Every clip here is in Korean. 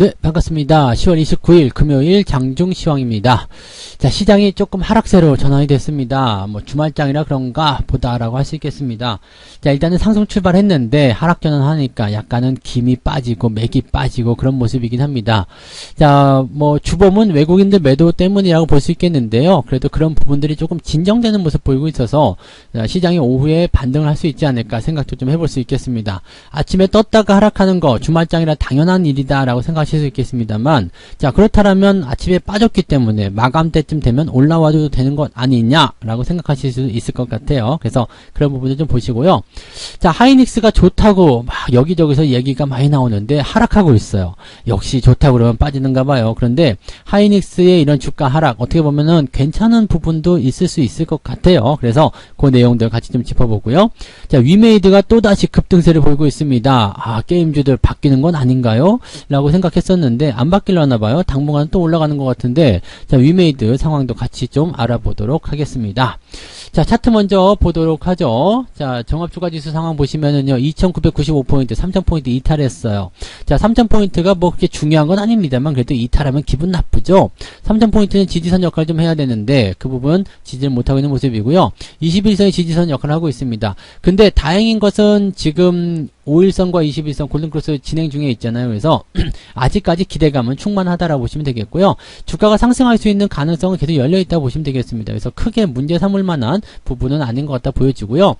네, 반갑습니다. 10월 29일 금요일 장중시황입니다. 자, 시장이 조금 하락세로 전환이 됐습니다. 뭐 주말장이라 그런가 보다라고 할 수 있겠습니다. 자, 일단은 상승 출발했는데 하락 전환하니까 약간은 김이 빠지고 맥이 빠지고 그런 모습이긴 합니다. 자, 뭐 주범은 외국인들 매도 때문이라고 볼 수 있겠는데요. 그래도 그런 부분들이 조금 진정되는 모습 보이고 있어서 시장이 오후에 반등을 할 수 있지 않을까 생각도 좀 해볼 수 있겠습니다. 아침에 떴다가 하락하는 거 주말장이라 당연한 일이다라고 생각하실 수 있겠습니다만, 자, 그렇다면 아침에 빠졌기 때문에 마감 때쯤 되면 올라와도 되는 것 아니냐라고 생각하실 수 있을 것 같아요. 그래서 그런 부분을 좀 보시고요. 자, 하이닉스가 좋다고 막 여기저기서 얘기가 많이 나오는데 하락하고 있어요. 역시 좋다고 그러면 빠지는가 봐요. 그런데 하이닉스의 이런 주가 하락 어떻게 보면은 괜찮은 부분도 있을 수 있을 것 같아요. 그래서 그 내용들 같이 좀 짚어보고요. 자, 위메이드가 또다시 급등세를 보이고 있습니다. 아, 게임주들 바뀌는 건 아닌가요? 라고 생각했었는데 안 바뀌려나 봐요. 당분간 또 올라가는 것 같은데, 자, 위메이드 상황도 같이 좀 알아보도록 하겠습니다. 자, 차트 먼저 보도록 하죠. 자, 종합주가지수 상황 보시면은요, 2995포인트, 3000포인트 이탈했어요. 자, 3000포인트가 뭐 그렇게 중요한 건 아닙니다만, 그래도 이탈하면 기분 나쁘죠? 3000포인트는 지지선 역할을 좀 해야 되는데, 그 부분 지지를 못하고 있는 모습이고요. 21선이 지지선 역할을 하고 있습니다. 근데 다행인 것은 지금 5일선과 21선 골든크로스 진행 중에 있잖아요. 그래서 아직까지 기대감은 충만하다라고 보시면 되겠고요. 주가가 상승할 수 있는 가능성은 계속 열려있다고 보시면 되겠습니다. 그래서 크게 문제 삼을 만한 부분은 아닌 것 같다 보여지고요.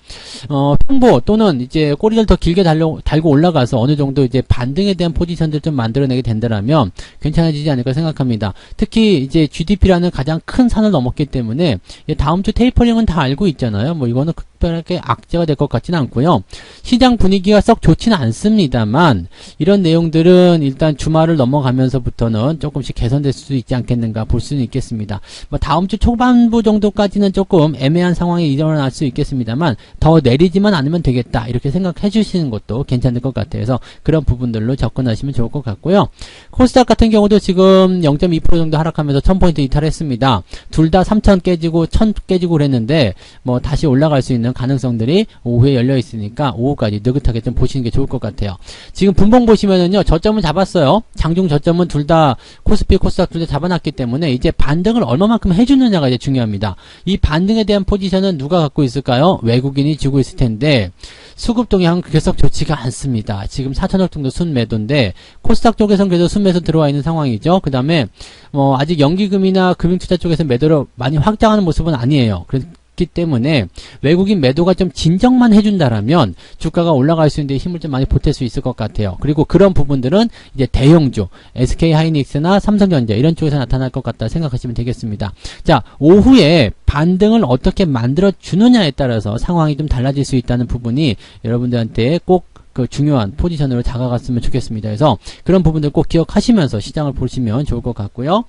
횡보 또는 이제 꼬리를 더 길게 달고 올라가서 어느 정도 이제 반등에 대한 포지션들 좀 만들어내게 된다라면 괜찮아지지 않을까 생각합니다. 특히 이제 GDP라는 가장 큰 산을 넘었기 때문에 다음 주 테이퍼링은 다 알고 있잖아요. 뭐 이거는 특별하게 악재가 될 것 같지는 않고요. 시장 분위기가 썩 좋지는 않습니다만 이런 내용들은 일단 주말을 넘어가면서부터는 조금씩 개선될 수 있지 않겠는가 볼 수는 있겠습니다. 뭐 다음 주 초반부 정도까지는 조금 애매한 상황이 일어날 수 있겠습니다만 더 내리지만 않으면 되겠다 이렇게 생각해 주시는 것도 괜찮을 것 같아요. 그래서 그런 부분들로 접근하시면 좋을 것 같고요. 코스닥 같은 경우도 지금 0.2% 정도 하락하면서 1000포인트 이탈했습니다. 둘 다 3000 깨지고 1000 깨지고 그랬는데 뭐 다시 올라갈 수 있는 가능성들이 오후에 열려 있으니까 오후까지 느긋하게 좀 보시는 게 좋을 것 같아요. 지금 분봉 보시면은요, 저점은 잡았어요. 장중 저점은 둘 다 코스피, 코스닥 둘 다 잡아놨기 때문에 이제 반등을 얼마만큼 해주느냐가 이제 중요합니다. 이 반등에 대한 포지션은 누가 갖고 있을까요? 외국인이 쥐고 있을 텐데 수급 동향은 계속 좋지가 않습니다. 지금 4천억 정도 순매도인데 코스닥 쪽에서는 그래도 순매수 들어와 있는 상황이죠. 그 다음에 뭐 아직 연기금이나 금융투자 쪽에서 매도를 많이 확장하는 모습은 아니에요. 그렇기 때문에 외국인 매도가 좀 진정만 해준다라면 주가가 올라갈 수 있는데 힘을 좀 많이 보탤 수 있을 것 같아요. 그리고 그런 부분들은 이제 대형주 SK하이닉스나 삼성전자 이런 쪽에서 나타날 것 같다 생각하시면 되겠습니다. 자, 오후에 반등을 어떻게 만들어 주느냐에 따라서 상황이 좀 달라질 수 있다는 부분이 여러분들한테 꼭 그 중요한 포지션으로 다가갔으면 좋겠습니다. 그래서 그런 부분들 꼭 기억하시면서 시장을 보시면 좋을 것 같고요.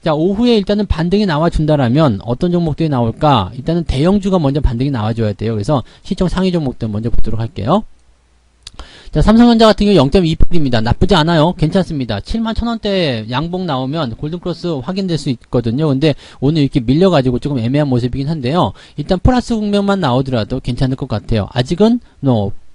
자, 오후에 일단은 반등이 나와준다라면 어떤 종목들이 나올까? 일단은 대형주가 먼저 반등이 나와줘야 돼요. 그래서 시총 상위 종목들 먼저 보도록 할게요. 자, 삼성전자 같은 경우 0.2%입니다. 나쁘지 않아요. 괜찮습니다. 71,000원대 양봉 나오면 골든크로스 확인될 수 있거든요. 근데 오늘 이렇게 밀려가지고 조금 애매한 모습이긴 한데요. 일단 플러스 국면만 나오더라도 괜찮을 것 같아요. 아직은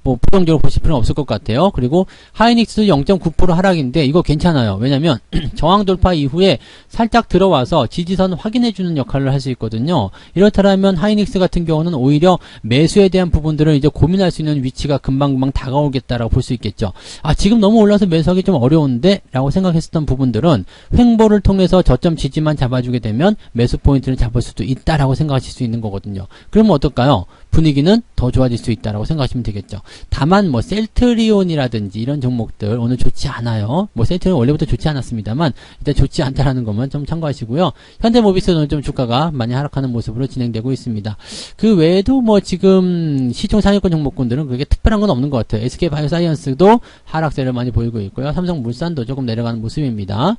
뭐 부정적으로 보실 필요는 없을 것 같아요. 그리고 하이닉스도 0.9% 하락인데 이거 괜찮아요. 왜냐면 저항 돌파 이후에 살짝 들어와서 지지선 확인해주는 역할을 할 수 있거든요. 이렇다면 하이닉스 같은 경우는 오히려 매수에 대한 부분들을 이제 고민할 수 있는 위치가 금방금방 다가오겠다라고 볼 수 있겠죠. 아, 지금 너무 올라서 매수하기 좀 어려운데? 라고 생각했었던 부분들은 횡보를 통해서 저점 지지만 잡아주게 되면 매수 포인트를 잡을 수도 있다라고 생각하실 수 있는 거거든요. 그러면 어떨까요? 분위기는 더 좋아질 수 있다라고 생각하시면 되겠죠. 다만 뭐 셀트리온이라든지 이런 종목들 오늘 좋지 않아요. 뭐 셀트리온 원래부터 좋지 않았습니다만 일단 좋지 않다라는 것만 좀 참고하시고요. 현대모비스는 좀 주가가 많이 하락하는 모습으로 진행되고 있습니다. 그 외에도 뭐 지금 시총 상위권 종목군들은 그렇게 특별한 건 없는 것 같아요. SK바이오사이언스도 하락세를 많이 보이고 있고요. 삼성물산도 조금 내려가는 모습입니다.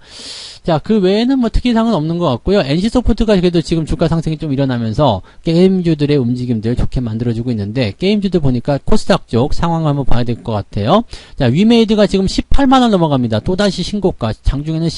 자, 그 외에는 뭐 특이사항은 없는 것 같고요. NC소프트가 그래도 지금 주가 상승이 좀 일어나면서 게임주들의 움직임들 좋게 만들어주고 있는데 게임주들 보니까 코스닥 쪽 상황을 한번 봐야 될 것 같아요. 자, 위메이드가 지금 18만원 넘어갑니다. 또다시 신고가. 장중에는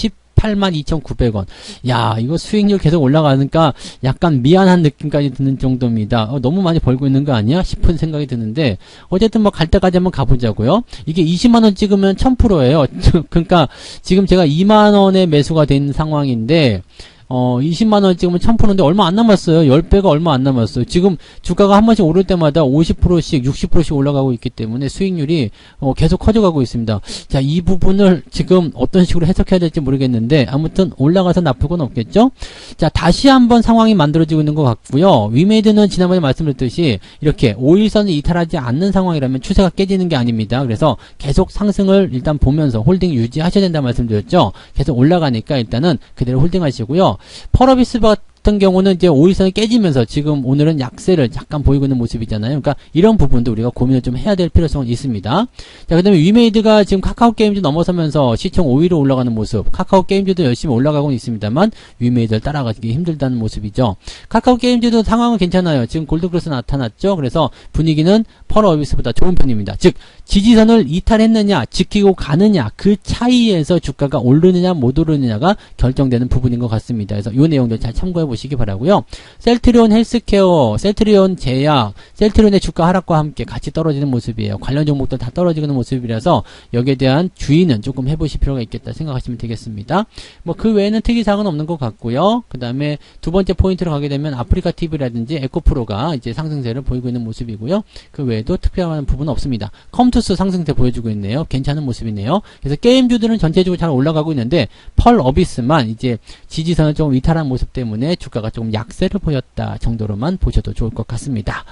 82,900원. 야, 이거 수익률 계속 올라가니까 약간 미안한 느낌까지 드는 정도입니다. 너무 많이 벌고 있는 거 아니야? 싶은 생각이 드는데, 어쨌든 뭐 갈 때까지 한번 가보자고요. 이게 20만원 찍으면 1000%예요. 그러니까 지금 제가 2만원에 매수가 된 상황인데, 20만원 찍으면 1000%인데 얼마 안 남았어요. 10배가 얼마 안 남았어요. 지금 주가가 한 번씩 오를 때마다 50%씩, 60%씩 올라가고 있기 때문에 수익률이 계속 커져가고 있습니다. 자, 이 부분을 지금 어떤 식으로 해석해야 될지 모르겠는데 아무튼 올라가서 나쁠 건 없겠죠? 자, 다시 한번 상황이 만들어지고 있는 것 같고요. 위메이드는 지난번에 말씀드렸듯이 이렇게 5일선을 이탈하지 않는 상황이라면 추세가 깨지는 게 아닙니다. 그래서 계속 상승을 일단 보면서 홀딩 유지하셔야 된다 말씀드렸죠? 계속 올라가니까 일단은 그대로 홀딩 하시고요. 펄어비스 같은 경우는 이제 5일선이 깨지면서 지금 오늘은 약세를 약간 보이고 있는 모습이잖아요. 그러니까 이런 부분도 우리가 고민을 좀 해야 될 필요성은 있습니다. 자, 그 다음에 위메이드가 지금 카카오 게임즈 넘어서면서 시총 5위로 올라가는 모습, 카카오 게임즈도 열심히 올라가고 있습니다만 위메이드를 따라가기 힘들다는 모습이죠. 카카오 게임즈도 상황은 괜찮아요. 지금 골드크로스 나타났죠. 그래서 분위기는 펄어비스보다 좋은 편입니다. 즉 지지선을 이탈했느냐 지키고 가느냐 그 차이에서 주가가 오르느냐 못 오르느냐가 결정되는 부분인 것 같습니다. 그래서 이 내용들 잘 참고해 보시기 바라고요. 셀트리온 헬스케어, 셀트리온 제약, 셀트리온의 주가 하락과 함께 같이 떨어지는 모습이에요. 관련 종목들 다 떨어지는 모습이라서 여기에 대한 주의는 조금 해보실 필요가 있겠다 생각하시면 되겠습니다. 뭐 그 외에는 특이사항은 없는 것 같고요. 그 다음에 두 번째 포인트로 가게 되면 아프리카 TV라든지 에코프로가 이제 상승세를 보이고 있는 모습이고요. 그 외에도 특별한 부분은 없습니다. 컴투스 상승세 보여주고 있네요. 괜찮은 모습이네요. 그래서 게임주들은 전체적으로 잘 올라가고 있는데 펄 어비스만 이제 지지선을 조금 이탈한 모습 때문에 주가가 조금 약세를 보였다 정도로만 보셔도 좋을 것 같습니다.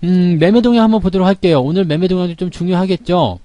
매매 동향 한번 보도록 할게요. 오늘 매매 동향도 좀 중요하겠죠.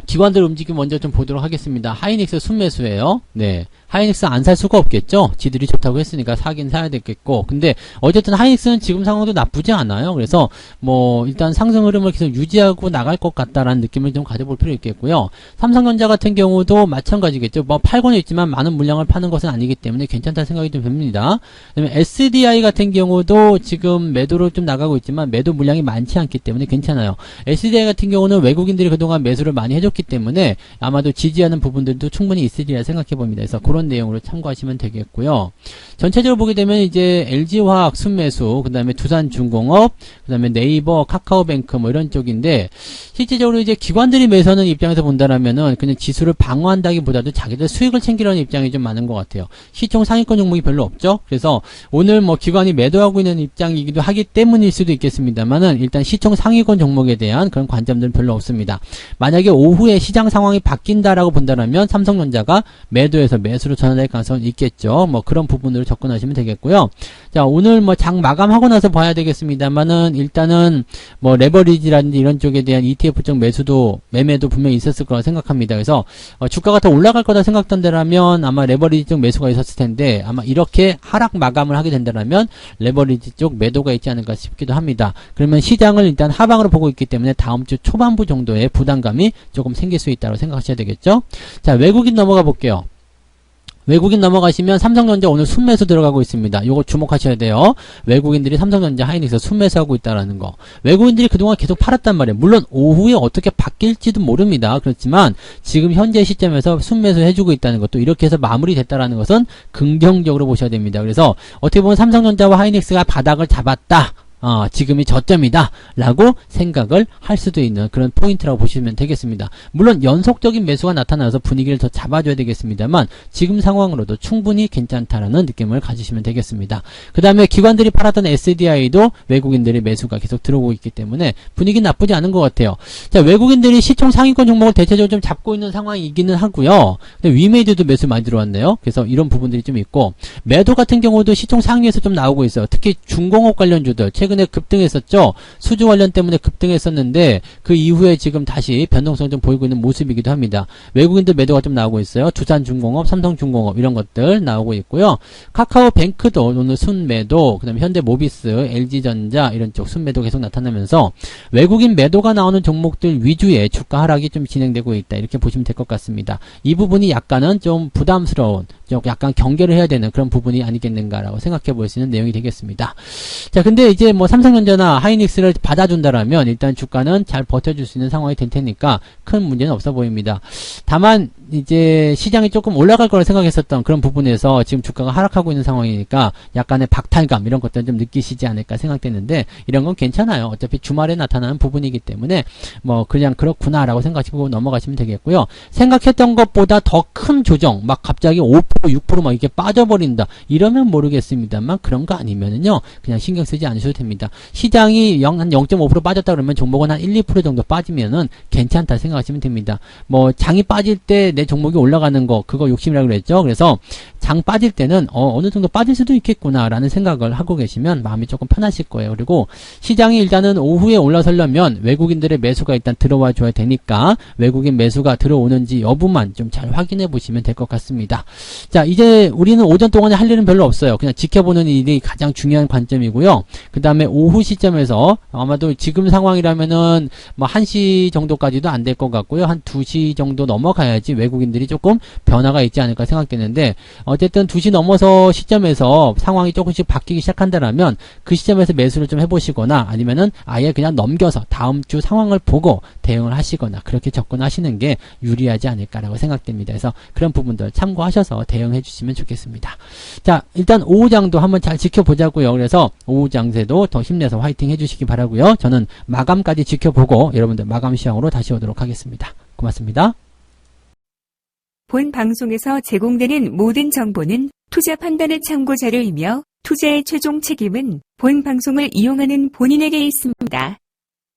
기관들 움직임 먼저 좀 보도록 하겠습니다. 하이닉스 순매수예요. 네, 하이닉스 안 살 수가 없겠죠. 지들이 좋다고 했으니까 사긴 사야 되겠고, 근데 어쨌든 하이닉스는 지금 상황도 나쁘지 않아요. 그래서 뭐 일단 상승 흐름을 계속 유지하고 나갈 것 같다라는 느낌을 좀 가져볼 필요 있겠고요. 삼성전자 같은 경우도 마찬가지겠죠. 뭐 팔고는 있지만 많은 물량을 파는 것은 아니기 때문에 괜찮다는 생각이 좀 듭니다. 그다음에 SDI 같은 경우도 지금 매도로 좀 나가고 있지만 매도 물량이 많지 않기 때문에 괜찮아요. SDI 같은 경우는 외국인들이 그동안 매수를 많이 해줬기 때문에 아마도 지지하는 부분들도 충분히 있으리라 생각해 봅니다. 그래서 그런 내용으로 참고하시면 되겠고요. 전체적으로 보게 되면 이제 LG화학 순매수, 그 다음에 두산중공업, 그 다음에 네이버, 카카오뱅크 뭐 이런 쪽인데 실제적으로 이제 기관들이 매수하는 입장에서 본다라면은 그냥 지수를 방어한다기보다도 자기들 수익을 챙기려는 입장이 좀 많은 것 같아요. 시총 상위권 종목이 별로 없죠. 그래서 오늘 뭐 기관이 매도하고 있는 입장이기도 하기 때문일 수도 있겠습니다만은 일단 시총 상위권 종목에 대한 그런 관점들은 별로 없습니다. 만약에 오후에 시장 상황이 바뀐다라고 본다면 삼성전자가 매도에서 매수로 전환될 가능성은 있겠죠. 뭐 그런 부분으로 접근하시면 되겠고요. 자, 오늘 뭐 장 마감하고 나서 봐야 되겠습니다만은 일단은 뭐 레버리지라든지 이런 쪽에 대한 ETF 쪽 매수도 매매도 분명히 있었을 거라 생각합니다. 그래서 주가가 더 올라갈 거다 생각된다라면 아마 레버리지 쪽 매수가 있었을 텐데 아마 이렇게 하락 마감을 하게 된다면 레버리지 쪽 매도가 있지 않을까 싶기도 합니다. 그러면 시장을 일단 하방으로 보고 있기 때문에 다음 주 초반부 정도의 부담감이 조금 생길 수 있다고 생각하셔야 되겠죠. 자, 외국인 넘어가 볼게요. 외국인 넘어가시면 삼성전자 오늘 순매수 들어가고 있습니다. 요거 주목하셔야 돼요. 외국인들이 삼성전자 하이닉스 순매수하고 있다라는 거. 외국인들이 그동안 계속 팔았단 말이에요. 물론 오후에 어떻게 바뀔지도 모릅니다. 그렇지만 지금 현재 시점에서 순매수 해주고 있다는 것도 이렇게 해서 마무리됐다라는 것은 긍정적으로 보셔야 됩니다. 그래서 어떻게 보면 삼성전자와 하이닉스가 바닥을 잡았다. 지금이 저점이다 라고 생각을 할 수도 있는 그런 포인트라고 보시면 되겠습니다. 물론 연속적인 매수가 나타나서 분위기를 더 잡아줘야 되겠습니다만 지금 상황으로도 충분히 괜찮다라는 느낌을 가지시면 되겠습니다. 그 다음에 기관들이 팔았던 SDI도 외국인들의 매수가 계속 들어오고 있기 때문에 분위기 나쁘지 않은 것 같아요. 자, 외국인들이 시총 상위권 종목을 대체적으로 좀 잡고 있는 상황이기는 하고요. 근데 위메이드도 매수 많이 들어왔네요. 그래서 이런 부분들이 좀 있고 매도 같은 경우도 시총 상위에서 좀 나오고 있어요. 특히 중공업 관련주들 최근에 급등했었죠. 수주 관련 때문에 급등했었는데 그 이후에 지금 다시 변동성 좀 보이고 있는 모습이기도 합니다. 외국인들 매도가 좀 나오고 있어요. 두산중공업, 삼성중공업 이런 것들 나오고 있고요. 카카오뱅크도 오늘 순매도, 그 다음에 현대모비스, LG전자 이런 쪽 순매도 계속 나타나면서 외국인 매도가 나오는 종목들 위주의 주가 하락이 좀 진행되고 있다. 이렇게 보시면 될 것 같습니다. 이 부분이 약간은 좀 부담스러운, 약간 경계를 해야 되는 그런 부분이 아니겠는가라고 생각해 볼 수 있는 내용이 되겠습니다. 자, 근데 이제 뭐 삼성전자나 하이닉스를 받아준다라면 일단 주가는 잘 버텨줄 수 있는 상황이 될 테니까 큰 문제는 없어 보입니다. 다만 이제 시장이 조금 올라갈 거라 생각했었던 그런 부분에서 지금 주가가 하락하고 있는 상황이니까 약간의 박탈감 이런 것들은 좀 느끼시지 않을까 생각되는데, 이런 건 괜찮아요. 어차피 주말에 나타나는 부분이기 때문에 뭐 그냥 그렇구나라고 생각하시고 넘어가시면 되겠고요. 생각했던 것보다 더 큰 조정, 막 갑자기 5%, 6% 막 이렇게 빠져버린다 이러면 모르겠습니다만, 그런 거 아니면은요 그냥 신경 쓰지 않으셔도 됩니다. 시장이 한 0.5% 빠졌다 그러면 종목은 한 1, 2% 정도 빠지면은 괜찮다 생각하시면 됩니다. 뭐 장이 빠질 때 내 종목이 올라가는 거, 그거 욕심이라고 그랬죠. 그래서 장 빠질 때는 어느 정도 빠질 수도 있겠구나 라는 생각을 하고 계시면 마음이 조금 편하실 거예요. 그리고 시장이 일단은 오후에 올라서려면 외국인들의 매수가 일단 들어와 줘야 되니까 외국인 매수가 들어오는지 여부만 좀 잘 확인해 보시면 될 것 같습니다. 자, 이제 우리는 오전 동안에 할 일은 별로 없어요. 그냥 지켜보는 일이 가장 중요한 관점이고요. 그 다음에 오후 시점에서 아마도 지금 상황이라면은 뭐 1시 정도까지도 안 될 것 같고요. 한 2시 정도 넘어가야지 외국인들이 조금 변화가 있지 않을까 생각되는데, 어쨌든 2시 넘어서 시점에서 상황이 조금씩 바뀌기 시작한다라면 그 시점에서 매수를 좀 해보시거나 아니면은 아예 그냥 넘겨서 다음 주 상황을 보고 대응을 하시거나 그렇게 접근하시는 게 유리하지 않을까라고 생각됩니다. 그래서 그런 부분들 참고하셔서 대응해 주시면 좋겠습니다. 자, 일단 오후장도 한번 잘 지켜보자고요. 그래서 오후장세도 더 힘내서 화이팅 해주시기 바라고요. 저는 마감까지 지켜보고 여러분들 마감 시황으로 다시 오도록 하겠습니다. 고맙습니다. 본 방송에서 제공되는 모든 정보는 투자 판단의 참고 자료이며 투자의 최종 책임은 본 방송을 이용하는 본인에게 있습니다.